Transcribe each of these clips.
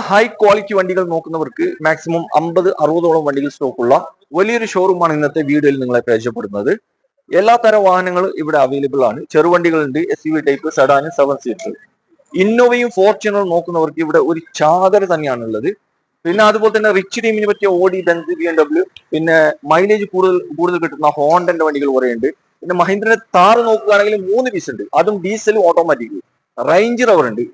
High quality വണ്ടികൾ നോക്കുന്നവർക്ക് maximum 50-60ഓളം വണ്ടികൾ സ്റ്റോക്കുള്ള വലിയൊരു ഷോറൂമാണ് ഇന്നത്തെ വീഡിയോയിൽ നിങ്ങളെ പരിചയപ്പെടുന്നത്. എല്ലാ തരം വാഹനങ്ങളും ഇവിടെ അവൈലബിൾ ആണ്. ചെറുവണ്ടികളുണ്ട്, SUV ടൈപ്പ്, സെഡാന്, 7 സീറ്റർ. ഇന്നോവയും ഫോർച്യൂണറും നോക്കുന്നവർക്ക് ഇവിടെ ഒരു ചാകര തന്നെയാണുള്ളത്. പിന്നെ അതുപോലെ തന്നെ റിച്ച് ടീമിന് പറ്റിയ ഓഡി, ബെൻസ്, BMW, പിന്നെ മൈലേജ് കൂടുതൽ കിട്ടുന്ന ഹോണ്ടന്റെ വണ്ടികൾ കുറെ ഉണ്ട്. പിന്നെ മഹീന്ദ്രന്റെ താർ നോക്കുകയാണെങ്കിൽ 3 പീസ് ഉണ്ട്, അതും ഡീസലും ഓട്ടോമാറ്റിക്. റേഞ്ച് റവർ ഉണ്ട്.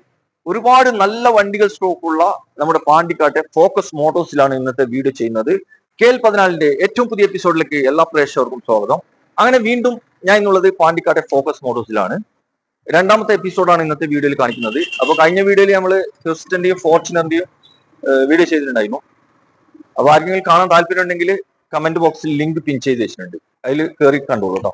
ഒരുപാട് നല്ല വണ്ടികൾ സ്റ്റോക്കുള്ള നമ്മുടെ പാണ്ടിക്കാട്ടെ ഫോക്കസ് മോട്ടോഴ്സിലാണ് ഇന്നത്തെ വീഡിയോ ചെയ്യുന്നത്. KL14ന്റെ ഏറ്റവും പുതിയ എപ്പിസോഡിലേക്ക് എല്ലാ പ്രേക്ഷകർക്കും സ്വാഗതം. അങ്ങനെ വീണ്ടും ഞാൻ ഇന്നുള്ളത് പാണ്ടിക്കാട്ടെ ഫോക്കസ് മോട്ടോഴ്സിലാണ്. രണ്ടാമത്തെ എപ്പിസോഡാണ് ഇന്നത്തെ വീഡിയോയിൽ കാണിക്കുന്നത്. അപ്പോൾ കഴിഞ്ഞ വീഡിയോയിൽ നമ്മൾ ക്രിസ്റ്റന്റെയും ഫോർച്യൂണറിന്റെയും വീഡിയോ ചെയ്തിട്ടുണ്ടായിരുന്നു. അപ്പൊ ആർക്കെങ്കിലും കാണാൻ താല്പര്യം ഉണ്ടെങ്കിൽ കമന്റ് ബോക്സിൽ ലിങ്ക് പിൻ ചെയ്ത് വെച്ചിട്ടുണ്ട്, അതിൽ കയറി കണ്ടോളൂ കേട്ടോ.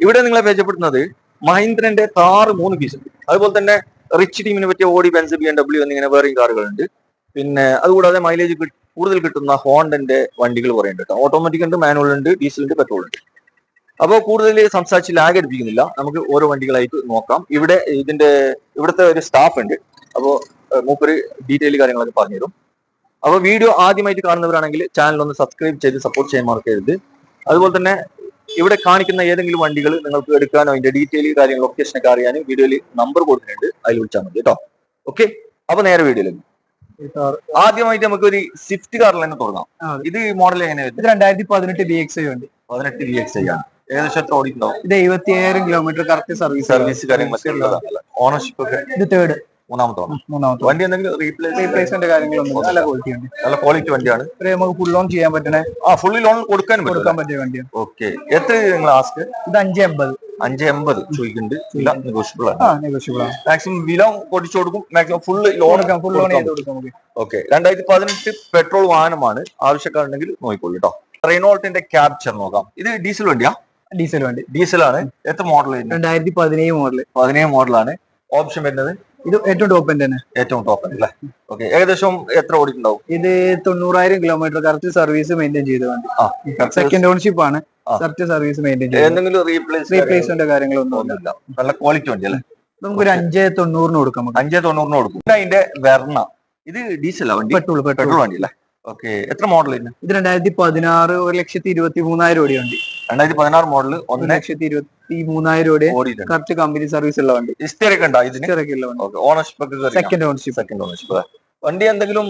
ഇവിടെ നിങ്ങളെ പരിചയപ്പെടുത്തുന്നത് മഹീന്ദ്രന്റെ താർ 3 പീസ് ഉണ്ട്. അതുപോലെ തന്നെ റിച്ച് ടീമിന് പറ്റിയ ഓഡി, ബെൻസ്, BMW എന്നിങ്ങനെ വേറെയും കാറുകളുണ്ട്. പിന്നെ അതുകൂടാതെ മൈലേജ് കൂടുതൽ കിട്ടുന്ന ഹോണ്ടന്റെ വണ്ടികൾ കുറെ ഉണ്ട് കേട്ടോ. ഓട്ടോമാറ്റിക് ഉണ്ട്, മാനുവൽ ഉണ്ട്, ഡീസൽ ഉണ്ട്, പെട്രോൾ ഉണ്ട്. അപ്പോൾ കൂടുതൽ സംസാരിച്ച് ലാഗ് അടിപ്പിക്കുന്നില്ല, നമുക്ക് ഓരോ വണ്ടികളായിട്ട് നോക്കാം. ഇവിടുത്തെ ഒരു സ്റ്റാഫ് ഉണ്ട്, അപ്പോൾ മൂപ്പര് ഡീറ്റെയിൽ കാര്യങ്ങളൊക്കെ പറഞ്ഞുതരും. അപ്പോൾ വീഡിയോ ആദ്യമായിട്ട് കാണുന്നവരാണെങ്കിൽ ചാനൽ ഒന്ന് സബ്സ്ക്രൈബ് ചെയ്ത് സപ്പോർട്ട് ചെയ്യാൻ മറക്കരുത്. അതുപോലെ തന്നെ ഇവിടെ കാണിക്കുന്ന ഏതെങ്കിലും വണ്ടികൾ നിങ്ങൾക്ക് എടുക്കാനോ അതിന്റെ ഡീറ്റെയിൽ കാര്യങ്ങൾ ലൊക്കേഷനൊക്കെ അറിയാനും വീഡിയോയിൽ നമ്പർ കൊടുക്കുന്നുണ്ട്, അതിൽ വിളിച്ചാൽ മതി കേട്ടോ. ഓക്കെ, അപ്പൊ നേരെ വീഡിയോയിൽ ആദ്യമായിട്ട് നമുക്ക് ഒരു സ്വിഫ്റ്റ് കാറിൽ തന്നെ തുടങ്ങാം. ഇത് മോഡൽ എങ്ങനെയാണ്? 2018 DXi ഉണ്ട്. 18 DXi ആണ്. ഏകദേശം എത്ര ഓടിയിട്ടുണ്ടാവും? ഇത് 70,000 കിലോമീറ്റർ കറക്റ്റ് സർവീസ് കാര്യങ്ങളൊക്കെ. ഓണർഷിപ്പ് ഒക്കെ ഇത് തേർഡ്, മൂന്നാമത്തെ വണ്ടി. എന്തെങ്കിലും റീപ്ലേസ്മെന്റ് കാര്യങ്ങളൊന്നും നല്ല ക്വാളിറ്റി ഉണ്ട്. നല്ല ക്വാളിറ്റി വണ്ടിയാണ്. നമുക്ക് ഫുൾ ലോൺ ചെയ്യാൻ പറ്റണേ, ഫുള്ളി ലോൺ കൊടുക്കാൻ പറ്റിയ വണ്ടിയാണ്. ഓക്കെ, എത്ര നിങ്ങൾ ആസ്ക്? ഇത് 580 ചോദിക്കുന്നുണ്ട്. നെഗോഷ്യബിൾ ആണ്. മാക്സിമം വില പൊടിച്ചു കൊടുക്കും, മാക്സിമം ഫുൾ ലോൺ ചെയ്ത് കൊടുക്കാം. ഓക്കെ, 2018 പെട്രോൾ വാഹനമാണ്. ആവശ്യക്കാരുണ്ടെങ്കിൽ നോക്കിക്കോളൂ കേട്ടോ. റെനോൾട്ടിന്റെ ക്യാപ്ചർ നോക്കാം. ഇത് ഡീസൽ വണ്ടിയാ? ഡീസലാണ്. എത്ര മോഡൽ? 2017 മോഡലാണ്. ഓപ്ഷൻ വരുന്നത് ഇത് ഏറ്റവും ടോപ്പ് തന്നെ. ഏറ്റവും ടോപ്പ് അല്ലേ? ഓക്കെ, ഏകദേശം എത്ര ഓടിയിട്ടുണ്ടാവും? ഇത് 90,000 കിലോമീറ്റർ കറക്റ്റ് സർവീസ് മെയിൻറ്റെയിൻ ചെയ്ത് വണ്ടി. സെക്കൻഡ് ഓണർഷിപ്പ് ആണ്. കറക്റ്റ് സർവീസ് മെയിൻറ്റെയിൻ ചെയ്ത്. എന്തെങ്കിലും റീപ്ലേസ്മെന്റ് കാര്യങ്ങളൊന്നും ഇല്ല. നല്ല ക്വാളിറ്റി വണ്ടി അല്ലേ? നമുക്കൊരു 590 കൊടുക്കാം. 590 കൊടുക്കും. അതിന്റെ വെർണ, ഇത് ഡീസലാ വണ്ടി? പെട്രോൾ വണ്ടി അല്ലേ? ഓക്കെ, എത്ര മോഡൽ? ഇത് 2016 1,23,000 ഓടിയ വണ്ടി. 2016 മോഡൽ 1,23,000 ഓടി. കറക്റ്റ് കമ്പനി സർവീസ് ഉള്ള വണ്ടി. ഹിസ്റ്ററിയൊക്കെ ഉണ്ടോ ഇതിന്? Ownership second ownership. വണ്ടി എന്തെങ്കിലും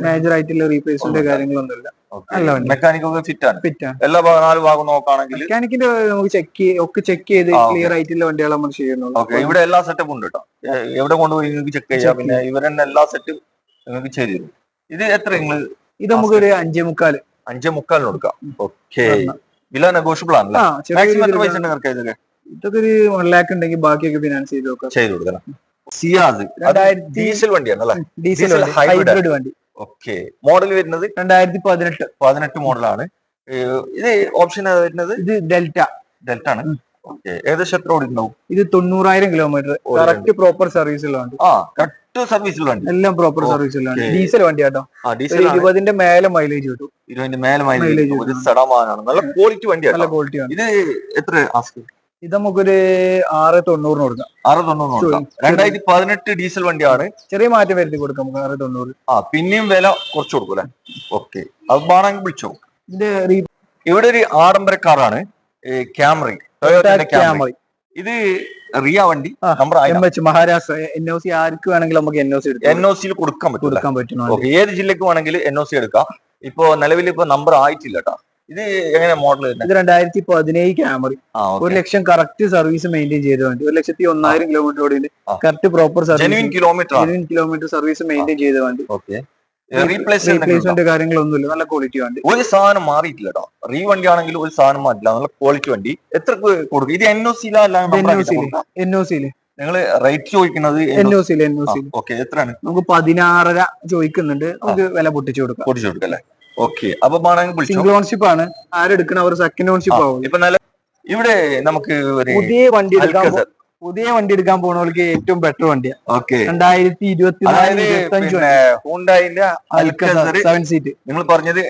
മേജർ ആയിട്ടുള്ള റീപ്ലേസ്മെന്റ് കാര്യങ്ങളൊന്നും ഇല്ല. നല്ല വണ്ടി. മെക്കാനിക് ഒക്കെ ഫിറ്റ് ആണ്. എല്ലാ 4 ഭാഗം നോക്കുകയാണെങ്കിൽ മെക്കാനിക്കിന്റെ നമുക്ക് ചെക്ക് ചെയ്ത് ക്ലിയർ ആയിട്ടുള്ള വണ്ടികൾ നമ്മൾ ചെയ്യുന്നുള്ളൂ. ഇവിടെ എല്ലാ സെറ്റപ്പും ഉണ്ട് കേട്ടോ. എവിടെ കൊണ്ടുപോയി നിങ്ങൾക്ക് ചെക്ക് ചെയ്യാം. പിന്നെ ഇവരെന്നെ എല്ലാ സെറ്റും നിങ്ങൾക്ക് ചെയ്തു തരും. ഇത് എത്ര നിങ്ങൾ? ഇത് നമുക്കൊരു 5.25 കൊടുക്കാം. ഓക്കെ, വില നെഗോഷ്യബിൾ ആണല്ലേ? മാക്സിമം എത്ര പൈസ ഉണ്ട്? ഇതൊക്കെ ഒരു 1 lakh ഉണ്ടെങ്കിൽ ബാക്കിയൊക്കെ ഫിനാൻസ് ചെയ്ത് കൊടുക്കണം. സിയാസ് ഡീസൽ വണ്ടിയാണ് അല്ലേ? ഡീസൽ ഹൈബ്രിഡ് വണ്ടി. ഓക്കെ, മോഡൽ വരുന്നത് 2018 മോഡലാണ്. ഇത് ഓപ്ഷൻ വരുന്നത് ഇത് ഡെൽറ്റ ആണ്. ഓക്കെ, ഏകദേശം എത്ര ഓടിയിട്ടുണ്ടാവും? ഇത് 90,000 കിലോമീറ്റർ കറക്റ്റ് പ്രോപ്പർ സർവീസുള്ള വണ്ടി. കറക്റ്റ് സർവീസുള്ള വണ്ടി, എല്ലാം പ്രോപ്പർ സർവീസുള്ള വണ്ടി. ഡീസൽ വണ്ടി കേട്ടോ. 20 മേലെ മൈലേജ് കിട്ടും. 20 മേലെ മൈലേജ്. ഒരു സഡാമാണ്. നല്ല ക്വാളിറ്റി വണ്ടിയാണ്. നല്ല ക്വാളിറ്റി ആണ്. ഇത് എത്ര ആസ്ക്? ഇത് നമുക്കൊരു 690 കൊടുക്കാം. 690. 2018 ഡീസൽ വണ്ടിയാണ്. ചെറിയ മാറ്റം വരുത്തി കൊടുക്കാം നമുക്ക് 690. പിന്നെയും വില കുറച്ച് കൊടുക്കും അല്ലെ? ഓക്കെ, അത് വേണമെങ്കിൽ വിളിച്ചോ. ഇതിന്റെ ഇവിടെ ഒരു ആഡംബര കാറാണ്, ക്യാമറി. ഇത് റിയ വണ്ടി. മഹാരാഷ്ട്ര NOC ആർക്ക് വേണമെങ്കിലും നമുക്ക് NOC കൊടുക്കാൻ പറ്റും. ഏത് ജില്ലക്ക് വേണമെങ്കിൽ NOC എടുക്കാം. ഇപ്പൊ നിലവിൽ നമ്പർ ആയിട്ടില്ല കേട്ടോ. ഇത് എങ്ങനെ മോഡൽ? ഇത് 2017 ക്യാമറി. 1 ലക്ഷം കറക്റ്റ് സർവീസ് മെയിൻറ്റെയിൻ ചെയ്ത വണ്ടി. 1,01,000 കിലോമീറ്റർ ഓടി. Correct proper service, kilometre service maintain ചെയ്ത വണ്ടി. റീപ്ലേസ്മെന്റ് കാര്യങ്ങളൊന്നുമില്ല. നല്ല ക്വാളിറ്റി വണ്ടി. ഒരു സാധനം മാറിയിട്ടില്ല കേട്ടോ. റീ വണ്ടി ആണെങ്കിൽ ഒരു സാധനം മാറ്റില്ല. നല്ല ക്വാളിറ്റി വണ്ടി. എത്ര കൊടുക്കും? ഇത് NOC നിങ്ങൾ റേറ്റ് ചോദിക്കുന്നത്? NOC. ഓക്കെ, എത്രയാണ്? നമുക്ക് 16.5 ചോദിക്കുന്നുണ്ട്. നമുക്ക് വില പൊട്ടിച്ചു കൊടുക്കാം അല്ലേ? ഓക്കെ, അപ്പൊ സിംഗിൾ ഓൺഷിപ്പ് ആണ്. ആരെടുക്കണ അവർ സെക്കൻഡ് ഓൺഷിപ്പ് ആവും. ഇപ്പൊ നല്ല ഇവിടെ നമുക്ക് പുതിയ വണ്ടി എടുക്കാൻ പോണവർക്ക് ഏറ്റവും ബെറ്റർ വണ്ടിയാണ്. 2024 ഹ്യുണ്ടായിന്റെ 7 സീറ്റ്. നിങ്ങൾ പറഞ്ഞത്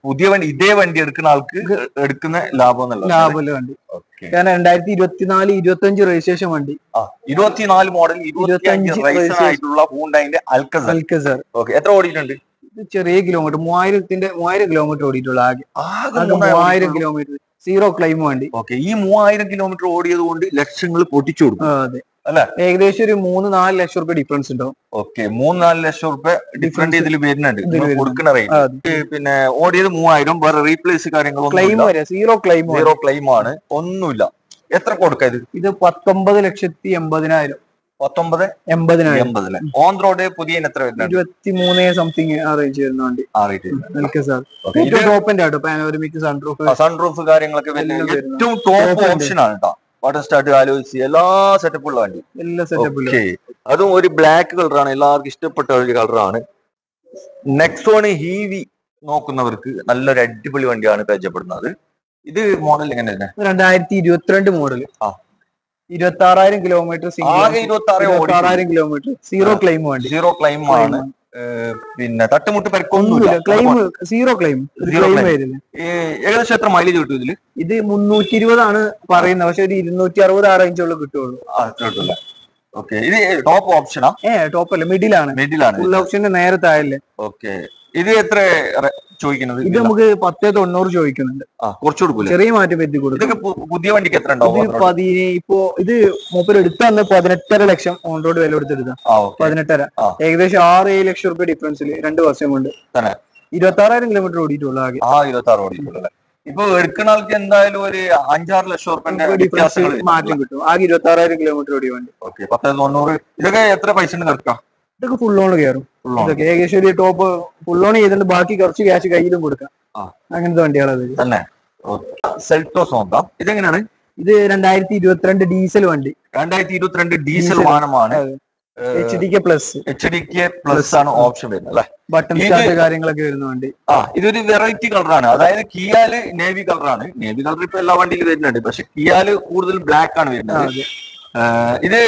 പുതിയ വണ്ടി ഇതേ വണ്ടി എടുക്കുന്ന ആൾക്ക് എടുക്കുന്ന ലാഭം ലാഭമുള്ള വണ്ടി. കാരണം 2024-25 രജിസ്ട്രേഷൻ വണ്ടി, 24 മോഡൽ 25 ആയിട്ടുള്ള ഹ്യുണ്ടായിന്റെ അൽക്കസർ. എത്ര ഓടിയിട്ടുണ്ട്? ചെറിയ കിലോമീറ്റർ 3000 കിലോമീറ്റർ ഓടിയിട്ടുള്ള ആകെ 3000 കിലോമീറ്റർ, സീറോ ക്ലൈം വണ്ടി. ഈ 3000 കിലോമീറ്റർ ഓടിയത് കൊണ്ട് ലക്ഷങ്ങൾ പൊട്ടിച്ചു കൊടുക്കും. അതെ അല്ല, ഏകദേശം ഒരു 3-4 ലക്ഷം റുപ്യ ഡിഫറൻസ് ഉണ്ടാവും. 3-4 ലക്ഷം റുപ്യ ഡിഫറൻറ്റ് ഇതിൽ വരുന്നുണ്ട് കൊടുക്കുന്ന റേറ്റ്. പിന്നെ ഓടിയത് 3000, വേറെ റീപ്ലേസ് കാര്യങ്ങളൊന്നും സീറോ ക്ലെയിം ആണ്, ഒന്നുമില്ല. എത്ര കൊടുക്ക ഇത്? 19,80,000. 19,80,000. ഓൺ റോഡ് പുതിയ എത്ര വരുന്നത്? 23 സംതിങ് ആ റേഞ്ച് വരുന്ന വണ്ടി. സൺറൂഫ് കാര്യങ്ങളൊക്കെ ഏറ്റവും ടോപ്പ് ഓപ്ഷൻ ആണ് കേട്ടോ. വാട്ടർ സ്റ്റാർട്ട് ആലോചിച്ച് എല്ലാ സെറ്റപ്പുള്ള വണ്ടി, അതും ഒരു ബ്ലാക്ക് കളറാണ്, എല്ലാവർക്കും ഇഷ്ടപ്പെട്ട ഒരു കളറാണ്. നെക്സോൺ ഹീവി നോക്കുന്നവർക്ക് നല്ലൊരു അടിപൊളി വണ്ടിയാണ് പരിചയപ്പെടുന്നത്. ഇത് മോഡൽ എങ്ങനെയാണ്? 2022 model, 26,000 kilometre, 26,000 kilometre, zero claim വണ്ടി. സീറോ ക്ലെയിം ആണ്, പിന്നെ തട്ടുമുട്ട് പരിക്കൊന്നുമില്ല, ക്ലെയിം സീറോ ക്ലെയിം. ഏകദേശം എത്ര മൈലേജ് കിട്ടും ഇതില്? ഇത് 320 ആണ് പറയുന്നത്, പക്ഷെ ഒരു 260 ആ റേഞ്ചുള്ള കിട്ടുള്ളൂ. ഇത് ടോപ്പ് ഓപ്ഷനാ? ടോപ്പ് അല്ല, മിഡിലാണ്. ഫുൾ ഓപ്ഷന്റെ നേരെ താഴെ. ഇത് എത്ര ചോദിക്കുന്നത്? ഇത് നമുക്ക് 10,90 ചോദിക്കുന്നുണ്ട്. കുറച്ച് കൊടുക്കൂല? ചെറിയ മാറ്റം പറ്റി കൊടുക്കും. പുതിയ വണ്ടിക്ക് എത്ര ഉണ്ടാവും? ഇപ്പൊ ഇത് മൂപ്പര് എടുത്തന്ന് 18.5 ലക്ഷം ഓൺ റോഡ് വില കൊടുത്തെടുത്ത. 18.5, ഏകദേശം 6-7 ലക്ഷം റുപ്യ ഡിഫറൻസിൽ 2 വർഷം കൊണ്ട് 26,000 കിലോമീറ്റർ ഓടിയിട്ടുള്ളൂ ആകെ. 26 ഓടിയിട്ടുള്ളൂ. ഇപ്പൊ എടുക്കുന്ന ആൾക്ക് എന്തായാലും ഒരു 5-6 ലക്ഷം റുപ്യ മാറ്റം കിട്ടും. ആകെ 26,000 കിലോമീറ്റർ ഓടിയ വണ്ടി. 10,90. ഇതൊക്കെ എത്ര പൈസ കിടക്കാം? ഇതൊക്കെ ഫുൾ ഓൺ കയറും. ഇതൊക്കെ ഏകദേശം ഒരു ടോപ്പ് ഫുൾ ഓൺ ചെയ്തിട്ട് ബാക്കി കുറച്ച് ക്യാഷ് കയ്യിലും കൊടുക്കാം. അങ്ങനത്തെ വണ്ടികളത് തന്നെ. സെൽറ്റോസ് നോക്കാം. ഇതെങ്ങനെയാണ്? ഇത് 2022 ഡീസൽ വണ്ടി. 2022 ഡീസൽ വാഹനമാണ്. HDK പ്ലസ് ആണ് ഓപ്ഷൻ വരുന്നത് അല്ലെ? ബട്ടൺ സ്റ്റാർട്ട് കാര്യങ്ങളൊക്കെ വരുന്ന വണ്ടി. ഇതൊരു വെറൈറ്റി കളറാണ്, അതായത് കിയാല് നേവി കളറാണ്. നേവി കളർ ഇപ്പൊ എല്ലാ വണ്ടിയിലും വരുന്നുണ്ട്, പക്ഷെ കിയാല് കൂടുതൽ ബ്ലാക്ക് ആണ് വരുന്നത്. ഇത്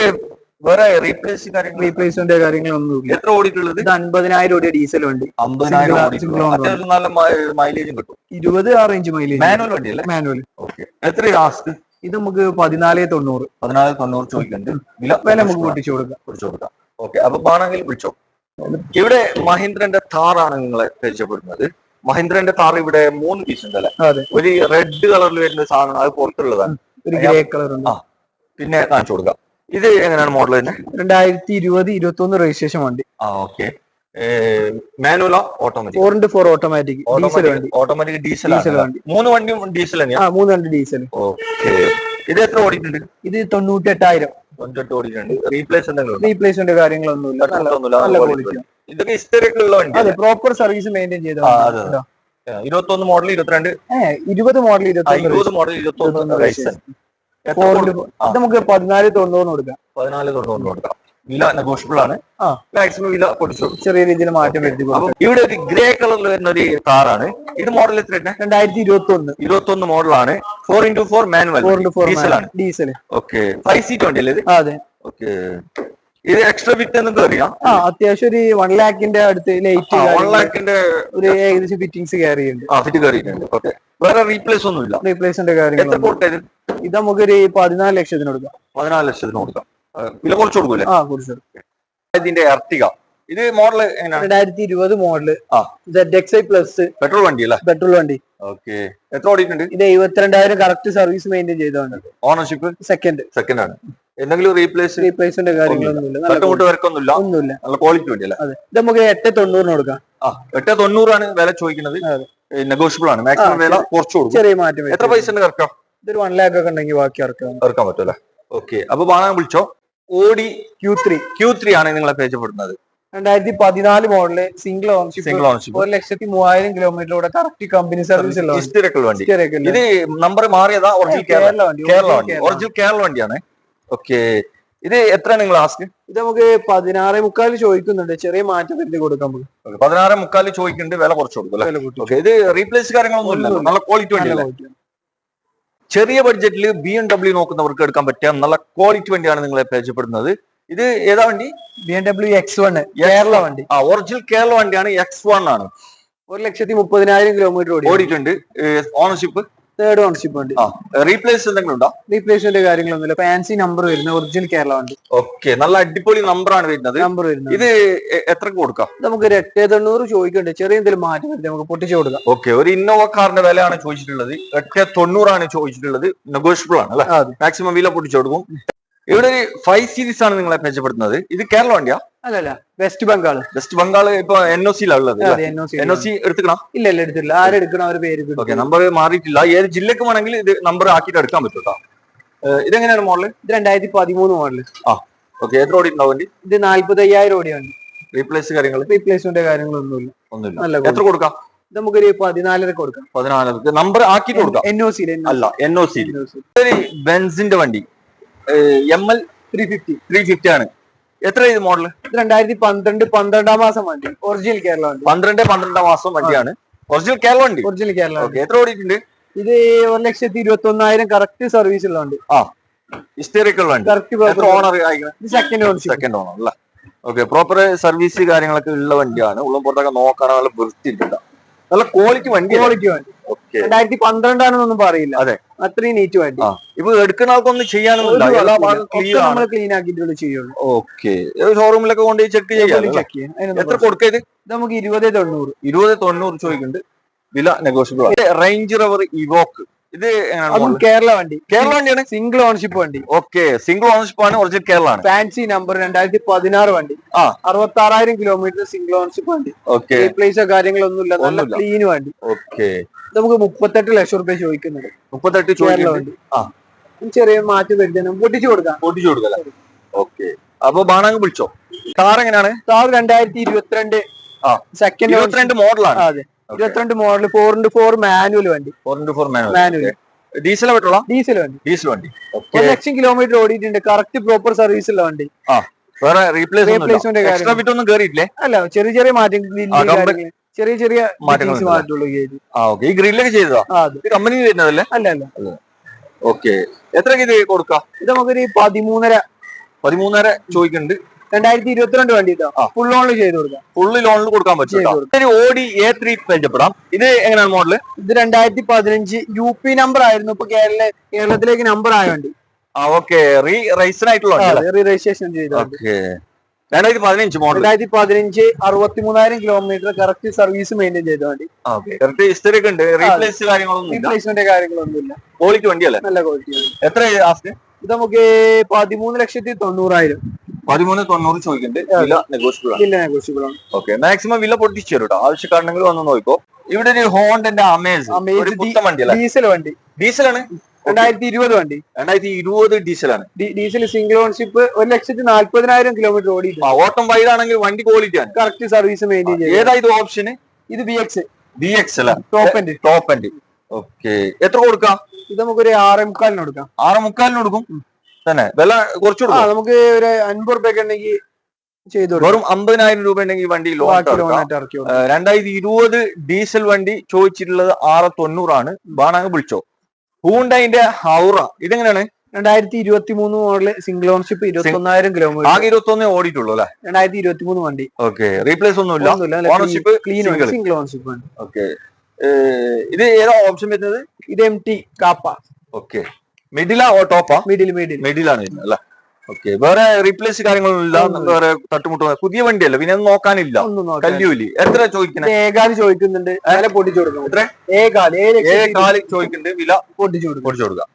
വേറെ റീപ്ലേസ്മെന്റ് കാര്യങ്ങളൊന്നും. എത്ര ഓടിയിട്ടുള്ളത്? ഇത് 50,000 ഓടിയ ഡീസൽ വണ്ടി. 50,000 അത്യാവശ്യം നല്ല മൈലേജും കിട്ടും. 20 ആ റേഞ്ച് മൈലേജ്. മാനുവൽ വണ്ടി അല്ലേ? മാനുവൽ. എത്ര ലാസ്റ്റ്? ഇത് നമുക്ക് 14,90. 14,90 ചോദിക്കുന്നുണ്ട്. വില നമുക്ക് പൊട്ടിച്ചു കൊടുക്കാം. അപ്പൊ വേണമെങ്കിൽ വിളിച്ചോ. ഇവിടെ മഹീന്ദ്രന്റെ താറാണ് നിങ്ങളെ പരിചയപ്പെടുന്നത്. മഹീന്ദ്രന്റെ താർ ഇവിടെ 3 പീസ് ഉണ്ട് അല്ലെ? ഒരു റെഡ് കളറിൽ വരുന്ന സാധനം, അത് പുറത്തുള്ളതാണ്. ഒരു ഗ്രേ കളർ ഉണ്ട്. പിന്നെ കാണിച്ചു കൊടുക്കാം. ഇത് എങ്ങനെയാണ് മോഡൽ തന്നെ? 2020-21 രജിസ്ട്രേഷൻ വണ്ടി. മാനുവലോ ഓട്ടോമാറ്റിക്? 4x4 ഓട്ടോമാറ്റിക് ഡീസൽ വണ്ടി. ഓട്ടോമാറ്റിക് ഡീസൽ വണ്ടി. 3 വണ്ടിയും ഡീസൽ തന്നെയാ? 3 വണ്ടി ഡീസൽ. ഇത് എത്ര ഓടിയിട്ടുണ്ട്? ഇത് 98,000. 98 ഓടിയിട്ടുണ്ട്. റീപ്ലേസ്മെന്റ് കാര്യങ്ങളൊന്നുമില്ല. നല്ല ക്വാളിറ്റി. ഇതൊക്കെ ഹിസ്റ്ററിക്കുള്ള വണ്ടി. അതെ, പ്രോപ്പർ സർവീസ് മെയിൻറ്റെയിൻ ചെയ്ത. 21 മോഡൽ 22 20 മോഡൽ 20 മോഡൽ 21 നമുക്ക് 14,90 കൊടുക്കാം. 14,90 കൊടുക്കാം. വില നെഗോഷ്യബിൾ ആണ്. മാക്സിമം വില കൊടുത്തു ചെറിയ രീതിയിൽ മാറ്റം വരുത്തി. ഇവിടെ ഒരു ഗ്രേ കളറിൽ വരുന്ന ഒരു കാറാണ്. ഇത് മോഡൽ എത്ര? 2021 മോഡലാണ്. 4x4 manual diesel. Okay, 5 seat വണ്ടി അല്ലേ ഇത്? അതെ. ഓക്കെ, ഇത് എക്സ്ട്രാ ഫിറ്റ് എന്നൊക്കെ അറിയാം. അത്യാവശ്യം ഒരു 1 lakhന്റെ അടുത്ത് ലൈറ്റ് 1 lakhന്റെ ഒരു ഏകദേശം ഫിറ്റിംഗ്സ് കയറിയിട്ടുണ്ട്. ഓക്കെ, വേറെ റീപ്ലേസ് ഒന്നുമില്ല. റീപ്ലേസ്മെന്റ് കാര്യങ്ങൾ. ഇത് നമുക്കൊരു 14 ലക്ഷത്തിന് കൊടുക്കാം. 14 ലക്ഷത്തിന് കൊടുക്കാം. വില കുറച്ച് കൊടുക്കൂലേ? ഇതിന്റെ എർട്ടിക. ഇത് model 2020 model. ZXi plus petrol വണ്ടി അല്ലേ? പെട്രോൾ വണ്ടി. ഓക്കെ, എത്ര ഓടിയിട്ടുണ്ട്? ഇത് 72,000 കറക്റ്റ് സർവീസ് മെയിൻറ്റെയിൻ ചെയ്തതാണ്. ഓണർഷിപ്പ് സെക്കൻഡ് ആണ്. എന്തെങ്കിലും റീപ്ലേസ്മെന്റ് കാര്യങ്ങളൊന്നുമില്ല. ഒന്നുമില്ല. നല്ല ക്വാളിറ്റി വണ്ടി അല്ലേ? ഇത് നമുക്ക് 8,90 കൊടുക്കാം. 8,90 ആണ് വില ചോദിക്കുന്നത്. നെഗോഷ്യബിൾ ആണ്. മാക്സിമം വില കുറച്ച് കൊടുക്കും. ചെറിയ മാറ്റം. എത്ര പൈസ ഇറക്കാം? ഇതൊരു 1 lakh ഒക്കെ ഉണ്ടെങ്കിൽ ബാക്കി ഇറക്കാൻ പറ്റുമല്ലേ? ഓക്കെ, അപ്പൊ വാങ്ങാൻ വിളിച്ചോ. ഓഡി Q3 ആണ് നിങ്ങളെ പരിചയപ്പെടുന്നത്. 2014 മോഡല്, സിംഗിൾ ഓൺഷിപ്പ്, 1,03,000 കിലോമീറ്ററിലൂടെ കറക്റ്റ് കമ്പനി സർവീസ് ഉള്ള ഹിസ്റ്ററിക്കൽ വണ്ടി. ഇത് നമ്പർ മാറിയതാ? ഒറിജിനൽ കേരള വണ്ടിയാണ്. ഓക്കെ, ഇത് എത്ര നിങ്ങൾ ആസ്ക്? ഇത് നമുക്ക് 16,45 ചോദിക്കുന്നുണ്ട്. ചെറിയ മാറ്റം വരുത്തി കൊടുക്കാൻ. 16,45 ചോദിക്കുന്നുണ്ട്. വില കുറച്ച് കൊടുക്കും. ഇത് റീപ്ലേസ് കാര്യങ്ങളൊന്നും ഇല്ല. നല്ല ക്വാളിറ്റി വണ്ടിയല്ലേ? ചെറിയ ബഡ്ജറ്റിൽ BMW നോക്കുന്നവർക്ക് എടുക്കാൻ പറ്റിയ നല്ല ക്വാളിറ്റി വണ്ടിയാണ് നിങ്ങളെ പരിചയപ്പെടുന്നത്. ഇത് ഏതാ വണ്ടി? BMW X1 കേരള വണ്ടി. ഒറിജിനൽ കേരള വണ്ടിയാണ്. X1 ആണ്. 1,30,000 കിലോമീറ്റർ ഓടിയിട്ടുണ്ട്. ഓണർഷിപ്പ് തേർഡ് ഓണർഷിപ്പ് ഉണ്ട്. റീപ്ലേസ് എന്തെങ്കിലും ഉണ്ടോ? റീപ്ലേസ്മെന്റ് കാര്യങ്ങളൊന്നുമില്ല. ഫാൻസി നമ്പർ വരുന്നത് ഒറിജിനൽ കേരള വണ്ടി. ഓക്കെ, നല്ല അടിപൊളി നമ്പറാണ് വരുന്നത്. ഇത് എത്ര കൊടുക്കാം? നമുക്ക് ഒരു 8,900 ചോദിക്കുന്നുണ്ട്. ചെറിയ എന്തെങ്കിലും മാറ്റം വരുത്തി നമുക്ക് പൊട്ടിച്ചു കൊടുക്കാം. ഓക്കെ, ഒരു ഇന്നോവ കാറിന്റെ വിലയാണ് ചോദിച്ചിട്ടുള്ളത്. 8,900 ചോദിച്ചിട്ടുള്ളത്. നെഗോഷ്യബിൾ ആണ് അല്ലെ? മാക്സിമം വില പൊട്ടിച്ചു കൊടുക്കും. ഇവിടെ ഒരു 5 സീരീസ് ആണ് നിങ്ങളെ പരിചയപ്പെടുത്തുന്നത്. ഇത് കേരള വണ്ടിയാ? അല്ലല്ല, വെസ്റ്റ് ബംഗാൾ. വെസ്റ്റ് ബംഗാൾ ഇപ്പൊ NOC-യിലുള്ളത്. NOC എടുക്കണം? ഇല്ല എടുത്തില്ല. ആരെടുക്കണം അവര് പേര്. ഓക്കെ, നമ്പർ മാറിയിട്ടില്ല. ഏത് ജില്ലക്ക് വേണമെങ്കിൽ ഇത് നമ്പർ ആക്കിയിട്ട് എടുക്കാൻ പറ്റും കേട്ടോ. ഇതെങ്ങനെയാണ് മോഡല്? ഇത് 2013 മോഡല്. ഓക്കെ, എത്ര ഓടിയിട്ടുണ്ടാവും വണ്ടി? ഇത് 45,000 ഓടിയാണ്. റീപ്ലേസ്മെന്റ് കാര്യങ്ങളൊന്നുമില്ല. എത്ര കൊടുക്കാം? നമുക്കൊരു 14,000 കൊടുക്കാം. 14,000 നമ്പർ ആക്കിയിട്ട് കൊടുക്കാം. NOC. ഒരു ബെൻസിന്റെ വണ്ടി ML 350 ആണ്. എത്ര ഇത് മോഡല്? 2012 12 മാസം വണ്ടി. ഒറിജിനൽ കേരള വണ്ടി. 12 മാസം വണ്ടിയാണ്. ഒറിജിനൽ കേരള വണ്ടി. എത്ര ഓടിയിട്ടുണ്ട്? ഇത് 1,21,000 കറക്റ്റ് സർവീസ് ഉള്ള വണ്ടി. ഹിസ്റ്ററിക്കൽ വണ്ടി. എത്ര ഓണർ? സെക്കൻഡ് ഓണർ അല്ല. ഓക്കെ, പ്രോപ്പർ സർവീസ് കാര്യങ്ങളൊക്കെ ഉള്ള വണ്ടിയാണ്. ഉള്ളും പുറത്തൊക്കെ നോക്കാൻ നല്ല വൃത്തിയിട്ടുണ്ട്. നല്ല ക്വാളിറ്റി വണ്ടി. 2012 ആണെന്നൊന്നും പറയില്ല. അതെ, അത്രയും നീറ്റ് വണ്ടി. ഇപ്പൊ എടുക്കുന്ന ആൾക്കൊന്നും ചെയ്യാനൊന്നും ക്ലീൻ ആക്കിയിട്ടുള്ള ചെയ്യുള്ളൂ. ഓക്കെ, ഷോറൂമിലൊക്കെ കൊണ്ട് ചെക്ക് ചെയ്യാം. എത്ര കൊടുക്കത്? നമുക്ക് 20,900. 20,900 ചോദിക്കുന്നുണ്ട്. വില നെഗോഷ്യബിൾ. Range rover Evoque. ഇത് കേരള വണ്ടി. കേരള വണ്ടിയാണ്. സിംഗിൾ ഓണർഷിപ്പ് വണ്ടി. ഓക്കെ, സിംഗിൾ ഓണർഷിപ്പ് ആണ്. ഒറിജിനൽ കേരള ആണ്. ഫാൻസി നമ്പർ 2016 വണ്ടി. 66,000 കിലോമീറ്റർ സിംഗിൾ ഓണർഷിപ്പ് വണ്ടി. ഓക്കെ, റീപ്ലേസോ കാര്യങ്ങളൊന്നും ഇല്ല. നല്ല ക്ലീൻ വണ്ടി. ഓക്കെ, നമുക്ക് 38 ലക്ഷം രൂപ ചോദിക്കുന്നുണ്ട്. 38 ചോദിക്കുന്നുണ്ട്. ചെറിയ മാറ്റം വരുത്താൻ പൊട്ടിച്ചു കൊടുക്കാം. ഓക്കെ, അപ്പൊ ബാണാങ് വിളിച്ചോ. കാർ എങ്ങനെയാണ്? കാർ 2022 സെക്കൻഡ് മോഡലാണ്. അതെ, 22 മോഡൽ 4x4 മാനുവൽ വണ്ടി. 4x4 manual. ഡീസൽ പെട്രോളാ? ഡീസൽ വണ്ടി. 1 ലക്ഷം കിലോമീറ്റർ ഓടിയിട്ടുണ്ട്. കറക്റ്റ് പ്രോപ്പർ സർവീസ് ഉള്ള വണ്ടി. വേറെ റീപ്ലേസ്മെന്റ് ഒന്നും കേറിയിട്ടില്ലേ? അല്ല, ചെറിയ മാറ്റം. ചെറിയ മാറ്റമുള്ളൂ. ഈ ഗ്രില്ലൊക്കെ ചെയ്തതാ? കമ്പനി വരുന്നതല്ലേ? അല്ല. ഓക്കെ, എത്ര ഇത് കൊടുക്കാം? ഇത് നമുക്കൊരു 13,500 ചോദിക്കുന്നുണ്ട്. 2022 വണ്ടി. ഫുൾ ലോണിൽ ചെയ്ത് കൊടുക്കാം. ഫുള്ള് ലോണിൽ കൊടുക്കാൻ പറ്റും. ഓടി A3 പരിചയപ്പെടാം. ഇത് എങ്ങനെയാണ് മോഡല്? ഇത് 2015 UP നമ്പർ ആയിരുന്നു. ഇപ്പൊ കേരളത്തിലേക്ക് നമ്പർ ആയ വണ്ടി. ഓക്കെ, രജിസ്ട്രേഷൻ ചെയ്ത 2015 model. 2015 63,000 kilometre correct service maintain ചെയ്ത വണ്ടി. ഹിസ്റ്ററി ഉണ്ട്. റീപ്ലേസ്മെന്റ് കാര്യങ്ങളൊന്നുമില്ല. ക്വാളിറ്റി വണ്ടിയല്ലേ? നല്ല ക്വാളിറ്റി. എത്ര ആസ്ക്? ഇത് നമുക്ക് 13,90,000. 13,90 ചോദിക്കുന്നുണ്ട്. വില നെഗോഷ്യബിൾ ആണ്. ഓക്കെ, മാക്സിമം വില പൊട്ടിച്ചു തരും കേട്ടോ. ആവശ്യക്കാരുണ്ടെങ്കിൽ വന്ന് നോക്കോ. ഇവിടെ ഒരു ഹോണ്ടന്റെ അമേസ് വണ്ടി. ഡീസലാണ്. 2020 വണ്ടി. 2020 ഡീസലാണ്. Diesel single ownership. 1,40,000 കിലോമീറ്റർ ഓടി. ഓട്ടം വൈഡ് ആണെങ്കിൽ വണ്ടി ക്വാളിറ്റി ആണ്. കറക്റ്റ് സർവീസ് മെയിൻറ്റെയിൻ ചെയ്യും. ഏതാ ഇത് ഓപ്ഷന്? ഇത് BX അല്ല, ടോപ്പ് എൻഡ്. ഓക്കെ, എത്ര കൊടുക്കാം? ഇത് നമുക്കൊരു 6,400 കൊടുക്കാം. 6,400 കൊടുക്കും തന്നെ. വില കുറച്ച് കൊടുക്കാം. നമുക്ക് ഒരു 50 രൂപയൊക്കെ ഉണ്ടെങ്കിൽ ചെയ്തു. വെറും 50,000 രൂപ ഉണ്ടെങ്കിൽ വണ്ടി ലോൺ 2020 ഡീസൽ വണ്ടി ചോദിച്ചിട്ടുള്ളത് 6,900 ആണ്. ബാണാങ് വിളിച്ചോ. ഹൂണ്ടൈന്റെ ഹൗറ. ഇതെങ്ങനെയാണ്? 2023 മോഡല് സിംഗിൾ ഓൺഷിപ്പ്. 21,000 കിലോമീറ്റർ. ആകെ 21 ഓടിയിട്ടുള്ളൂ അല്ലെ? 2023 വണ്ടി. ഓക്കെ, റീപ്ലേസ് ഒന്നുമില്ല. ഓണർഷിപ്പ് സിംഗിൾ ഓൺഷിപ്പ് വണ്ടി. ഓക്കെ, ഇത് ഏതാ ഓപ്ഷൻ വരുന്നത്? ഇത് MT കാപ്പ. ഓക്കെ, മിഡിലാ ടോപ്പാ? മിഡിലാണ് വരുന്നത് അല്ലെ? ഓക്കെ, വേറെ റീപ്ലേസ് കാര്യങ്ങളൊന്നുമില്ല. വേറെ തട്ടുമുട്ടോ പുതിയ വണ്ടിയല്ല, പിന്നെ ഒന്നും നോക്കാനില്ല. കല്യൂലി. എത്ര ചോദിക്കുന്നത്? 7,000 ചോദിക്കുന്നുണ്ട്. വില പൊട്ടിച്ചു കൊടുക്കും. എത്ര? 7,000 ചോദിക്കുന്നുണ്ട്. വില പൊട്ടിച്ചു കൊടുക്കാം.